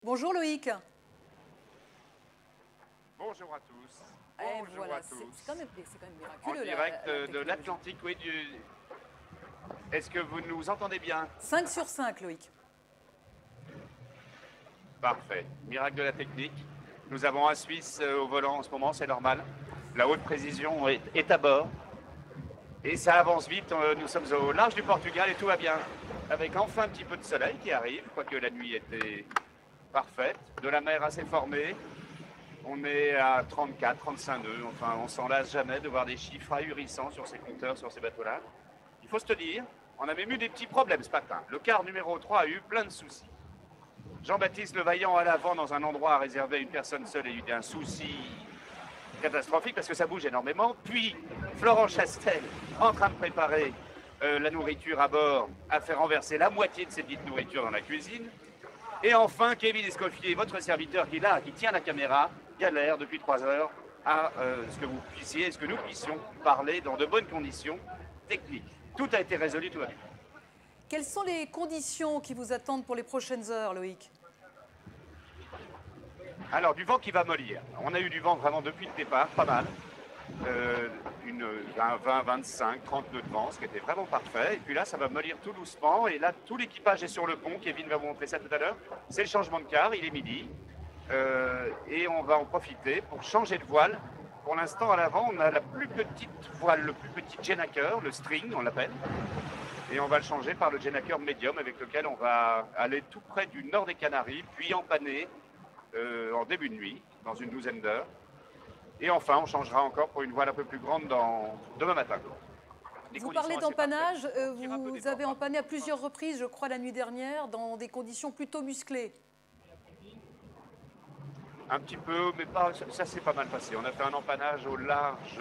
Bonjour Loïc. Bonjour à tous. Eh, Bonjour voilà, à c'est tous. quand même, c'est quand même En miraculeux direct la de technologie. l'Atlantique, oui. Est-ce que vous nous entendez bien? 5 sur 5 Loïc. Parfait. Miracle de la technique. Nous avons un Suisse au volant en ce moment, c'est normal. La haute précision est à bord. Et ça avance vite. Nous sommes au large du Portugal et tout va bien. Avec enfin un petit peu de soleil qui arrive, quoique la nuit était parfaite. De la mer assez formée. On est à 34, 35 nœuds. Enfin, on s'en lasse jamais de voir des chiffres ahurissants sur ces compteurs, sur ces bateaux-là. Il faut se te dire, on a même eu des petits problèmes ce matin. Le quart numéro 3 a eu plein de soucis. Jean-Baptiste Levaillant à l'avant dans un endroit réservé à une personne seule a eu un souci catastrophique parce que ça bouge énormément. Puis Florent Chastel, en train de préparer la nourriture à bord, a fait renverser la moitié de ses petites nourritures dans la cuisine. Et enfin, Kevin Escoffier, votre serviteur qui tient la caméra, galère depuis 3 heures à ce que nous puissions parler dans de bonnes conditions techniques. Tout a été résolu, tout va bien. Quelles sont les conditions qui vous attendent pour les prochaines heures Loïc? Alors, du vent qui va mollir. On a eu du vent vraiment depuis le départ, pas mal. Un 20, 25, 30 nœuds de vent, ce qui était vraiment parfait. Et puis là, ça va mollir tout doucement. Et là, tout l'équipage est sur le pont. Kevin va vous montrer ça tout à l'heure. C'est le changement de quart, il est midi. Et on va en profiter pour changer de voile. Pour l'instant, à l'avant, on a la plus petite voile, le plus petit Jenaker, le string, on l'appelle. Et on va le changer par le Jenaker médium, avec lequel on va aller tout près du nord des Canaries, puis empanner en début de nuit, dans une douzaine d'heures. Et enfin, on changera encore pour une voile un peu plus grande demain matin. Vous parlez d'empannage, vous avez empanné à plusieurs reprises, je crois, la nuit dernière, dans des conditions plutôt musclées. Un petit peu, mais pas, ça s'est pas mal passé. On a fait un empannage au large,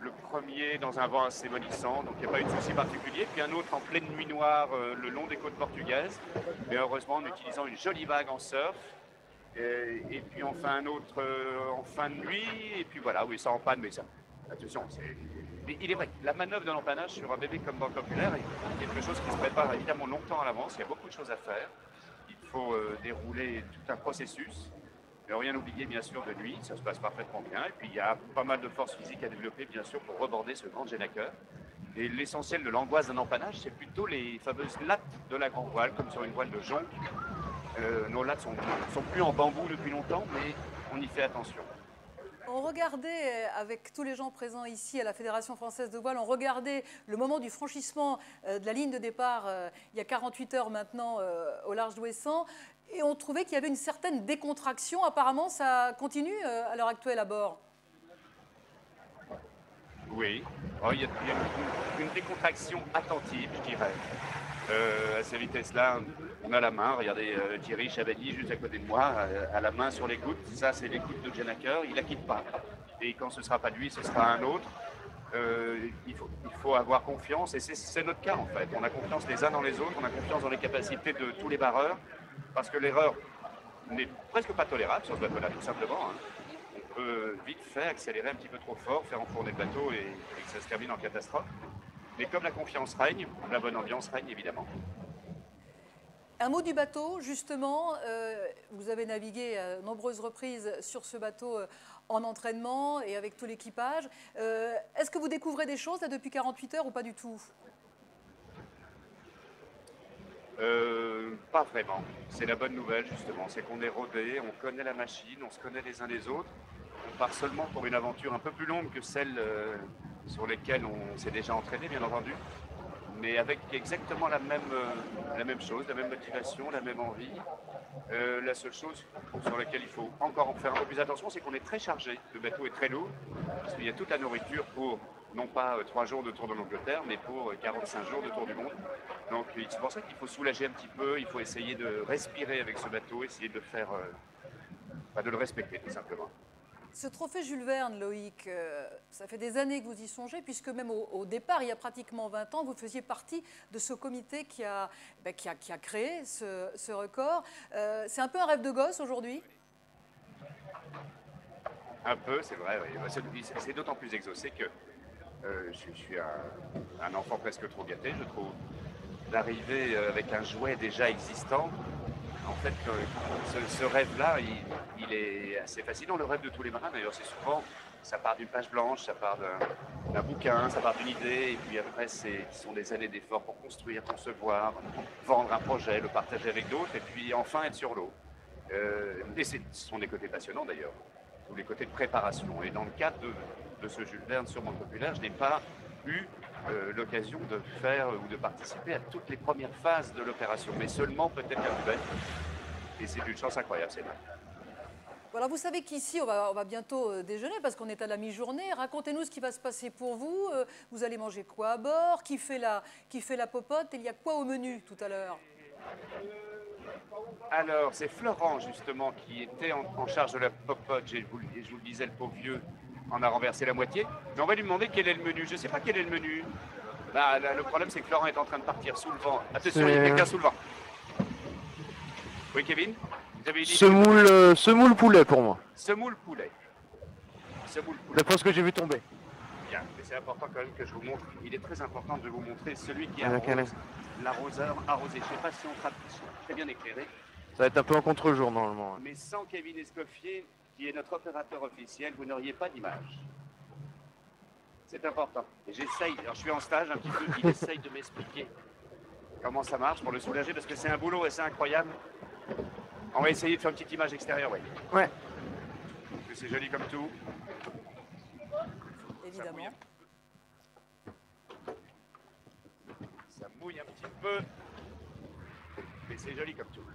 le premier dans un vent assez mollissant, donc il n'y a pas eu de souci particulier. Puis un autre en pleine nuit noire le long des côtes portugaises, mais heureusement en utilisant une jolie vague en surf. Et puis on fait un autre en fin de nuit, et puis voilà, oui, ça empanne, mais ça, attention, il est vrai, la manœuvre de l'empannage sur un bébé comme Banque Populaire est quelque chose qui se prépare évidemment longtemps à l'avance, il y a beaucoup de choses à faire, il faut dérouler tout un processus, mais rien n'oublier bien sûr de nuit, ça se passe parfaitement bien, et puis il y a pas mal de force physique à développer bien sûr pour reborder ce grand Jenaker. Et l'essentiel de l'angoisse d'un empannage, c'est plutôt les fameuses lattes de la grande voile, comme sur une voile de jonque. Nos lattes sont plus en bambou depuis longtemps, mais on y fait attention. On regardait, avec tous les gens présents ici à la Fédération française de voile, on regardait le moment du franchissement de la ligne de départ il y a 48 heures maintenant au large d'Ouessant, et on trouvait qu'il y avait une certaine décontraction. Apparemment, ça continue à l'heure actuelle à bord. Oui, oh, il y a une décontraction attentive, je dirais. À ces vitesses-là, on a la main. Regardez Thierry Chavagny juste à côté de moi, à la main sur l'écoute. Ça, c'est l'écoute de Jenaker. Il la quitte pas. Et quand ce sera pas lui, ce sera un autre. Il faut avoir confiance. Et c'est notre cas, en fait. On a confiance les uns dans les autres. On a confiance dans les capacités de tous les barreurs. Parce que l'erreur n'est presque pas tolérable sur ce bateau-là, tout simplement. On peut vite fait accélérer un petit peu trop fort, faire enfourner le bateau et que ça se termine en catastrophe. Mais comme la confiance règne, la bonne ambiance règne évidemment. Un mot du bateau, justement, vous avez navigué à nombreuses reprises sur ce bateau en entraînement et avec tout l'équipage. Est-ce que vous découvrez des choses là, depuis 48 heures ou pas du tout? Pas vraiment. C'est la bonne nouvelle justement, c'est qu'on est rodé, on connaît la machine, on se connaît les uns les autres. On part seulement pour une aventure un peu plus longue que celle sur lesquelles on s'est déjà entraîné, bien entendu, mais avec exactement la même chose, la même motivation, la même envie. La seule chose sur laquelle il faut encore en faire un peu plus attention, c'est qu'on est très chargé. Le bateau est très lourd, parce qu'il y a toute la nourriture pour, non pas 3 jours de tour de l'Angleterre, mais pour 45 jours de tour du monde. Donc c'est pour ça qu'il faut soulager un petit peu, il faut essayer de respirer avec ce bateau, essayer de le faire, de le respecter tout simplement. Ce trophée Jules Verne, Loïc, ça fait des années que vous y songez, puisque même au départ, il y a pratiquement 20 ans, vous faisiez partie de ce comité qui a créé ce record. C'est un peu un rêve de gosse aujourd'hui? Un peu, c'est vrai, oui. C'est d'autant plus exaucé que je suis un enfant presque trop gâté, je trouve, d'arriver avec un jouet déjà existant En fait, ce rêve-là, il est assez fascinant. Le rêve de tous les marins, d'ailleurs, c'est souvent, ça part d'une page blanche, ça part d'un bouquin, ça part d'une idée, et puis après, ce sont des années d'efforts pour construire, concevoir, vendre un projet, le partager avec d'autres, et puis enfin être sur l'eau. Et ce sont des côtés passionnants, d'ailleurs, tous les côtés de préparation. Et dans le cadre de ce Jules Verne sur Monde Populaire, je n'ai pas eu l'occasion de faire ou de participer à toutes les premières phases de l'opération, mais seulement peut-être la nouvelle. Et c'est une chance incroyable, c'est vrai. Voilà, vous savez qu'ici, on va bientôt déjeuner parce qu'on est à la mi-journée. Racontez-nous ce qui va se passer pour vous. Vous allez manger quoi à bord? Qui fait la popote? Et il y a quoi au menu tout à l'heure? Alors, c'est Florent, justement, qui était en charge de la popote. Je vous le disais, le pauvre vieux en a renversé la moitié. Mais on va lui demander quel est le menu. Je ne sais pas quel est le menu. Là, le problème, c'est que Florent est en train de partir sous le vent. Attention, il y a quelqu'un sous le vent. Oui, Kevin? Vous avez une idée? Semoule poulet pour moi. Semoule poulet. Semoule poulet. D'après ce que j'ai vu tomber. Bien, mais c'est important quand même que je vous montre. Il est très important de vous montrer celui qui arrose, l'arroseur arrosé. Je ne sais pas si on sera très bien éclairé. Ça va être un peu en contre-jour normalement. Mais sans Kevin Escoffier, qui est notre opérateur officiel, vous n'auriez pas d'image. C'est important. Et j'essaye, alors je suis en stage un petit peu, il essaye de m'expliquer comment ça marche pour le soulager, parce que c'est un boulot et c'est incroyable. On va essayer de faire une petite image extérieure, oui. Ouais. Parce que c'est joli comme tout. Évidemment. Ça mouille un petit peu. Mais c'est joli comme tout.